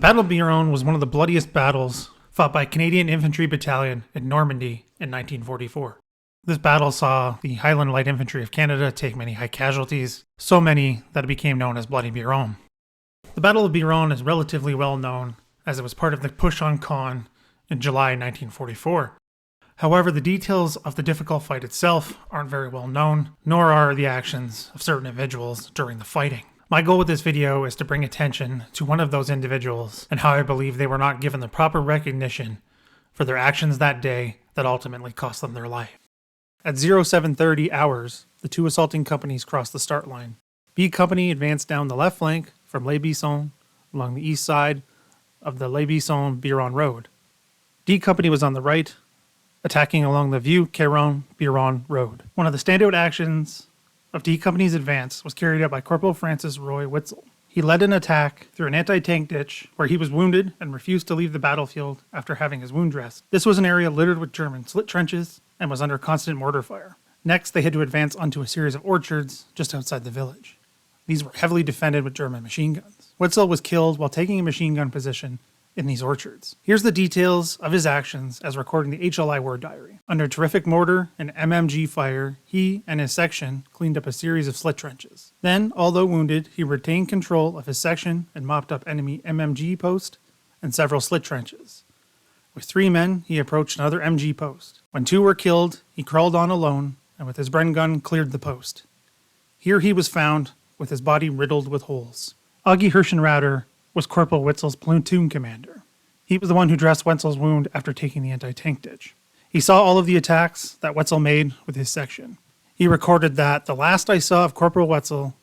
Battle of Buron was one of the bloodiest battles fought by Canadian Infantry Battalion in Normandy in 1944. This battle saw the Highland Light Infantry of Canada take many high casualties, so many that it became known as Bloody Buron. The Battle of Buron is relatively well known as it was part of the push on Caen in July 1944. However, the details of the difficult fight itself aren't very well known, nor are the actions of certain individuals during the fighting. My goal with this video is to bring attention to one of those individuals and how I believe they were not given the proper recognition for their actions that day that ultimately cost them their life. At 0730 hours, the two assaulting companies crossed the start line. B Company advanced down the left flank from Les Buissons along the east side of the Les Buissons-Buron road. D Company was on the right, attacking along the Vieux-Caron-Buron road. One of the standout actions of D Company's advance was carried out by Corporal Francis Weitzel. He led an attack through an anti-tank ditch where he was wounded and refused to leave the battlefield after having his wound dressed. This was an area littered with German slit trenches and was under constant mortar fire. Next, they had to advance onto a series of orchards just outside the village. These were heavily defended with German machine guns. Weitzel was killed while taking a machine gun position in these orchards. Here's the details of his actions as recorded in the HLI Word Diary. Under terrific mortar and MMG fire, he and his section cleaned up a series of slit trenches. Then, although wounded, he retained control of his section and mopped up enemy MMG post and several slit trenches. With 3 men, he approached another MG post. When 2 were killed, he crawled on alone and with his Bren gun cleared the post. Here he was found with his body riddled with holes. Augie Hirschenrauder was Corporal Weitzel's platoon commander. He was the one who dressed Weitzel's wound after taking the anti-tank ditch. He saw all of the attacks that Weitzel made with his section. He recorded that the last I saw of Corporal Weitzel,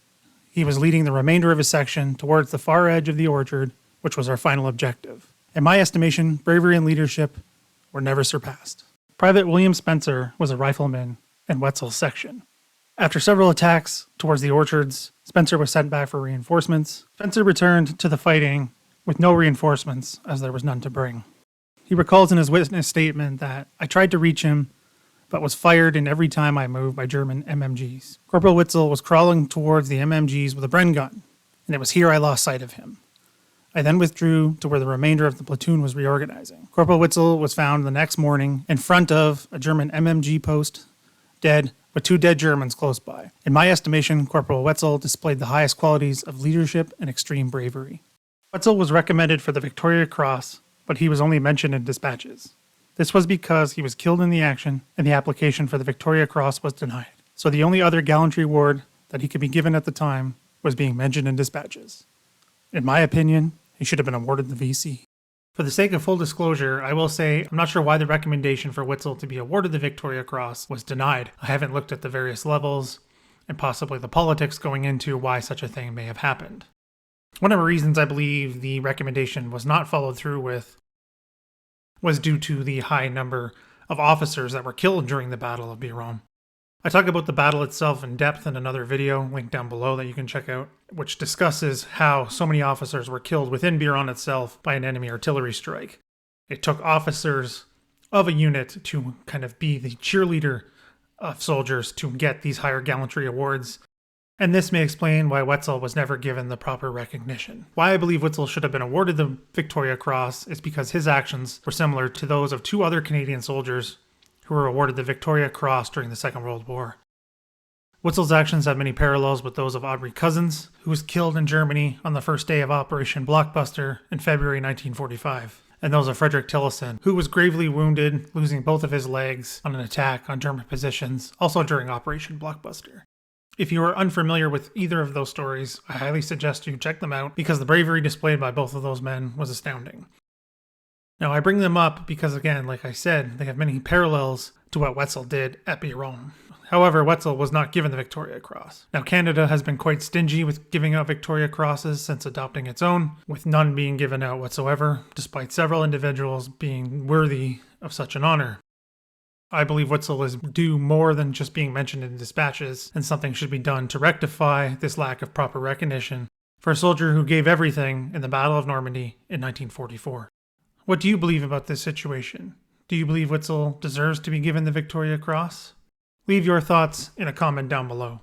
he was leading the remainder of his section towards the far edge of the orchard, which was our final objective. In my estimation, bravery and leadership were never surpassed. Private William Spencer was a rifleman in Weitzel's section. After several attacks towards the orchards, Spencer was sent back for reinforcements. Spencer returned to the fighting with no reinforcements as there was none to bring. He recalls in his witness statement that I tried to reach him, but was fired in every time I moved by German MMGs. Corporal Weitzel was crawling towards the MMGs with a Bren gun, and it was here I lost sight of him. I then withdrew to where the remainder of the platoon was reorganizing. Corporal Weitzel was found the next morning in front of a German MMG post, dead, with 2 dead Germans close by. In my estimation, Corporal Weitzel displayed the highest qualities of leadership and extreme bravery. Weitzel was recommended for the Victoria Cross, but he was only mentioned in dispatches. This was because he was killed in the action and the application for the Victoria Cross was denied. So the only other gallantry award that he could be given at the time was being mentioned in dispatches. In my opinion, he should have been awarded the VC. For the sake of full disclosure, I will say I'm not sure why the recommendation for Weitzel to be awarded the Victoria Cross was denied. I haven't looked at the various levels and possibly the politics going into why such a thing may have happened. One of the reasons I believe the recommendation was not followed through with was due to the high number of officers that were killed during the Battle of Buron. I talk about the battle itself in depth in another video, linked down below that you can check out, which discusses how so many officers were killed within Buron itself by an enemy artillery strike. It took officers of a unit to kind of be the cheerleader of soldiers to get these higher gallantry awards, and this may explain why Weitzel was never given the proper recognition. Why I believe Weitzel should have been awarded the Victoria Cross is because his actions were similar to those of 2 other Canadian soldiers who were awarded the Victoria Cross during the Second World War. Weitzel's actions have many parallels with those of Aubrey Cousins, who was killed in Germany on the first day of Operation Blockbuster in February 1945, and those of Frederick Tillotson, who was gravely wounded, losing both of his legs on an attack on German positions, also during Operation Blockbuster. If you are unfamiliar with either of those stories, I highly suggest you check them out because the bravery displayed by both of those men was astounding. Now, I bring them up because, again, like I said, they have many parallels to what Weitzel did at Buron. However, Weitzel was not given the Victoria Cross. Now, Canada has been quite stingy with giving out Victoria Crosses since adopting its own, with none being given out whatsoever, despite several individuals being worthy of such an honor. I believe Weitzel is due more than just being mentioned in dispatches, and something should be done to rectify this lack of proper recognition for a soldier who gave everything in the Battle of Normandy in 1944. What do you believe about this situation? Do you believe Weitzel deserves to be given the Victoria Cross? Leave your thoughts in a comment down below.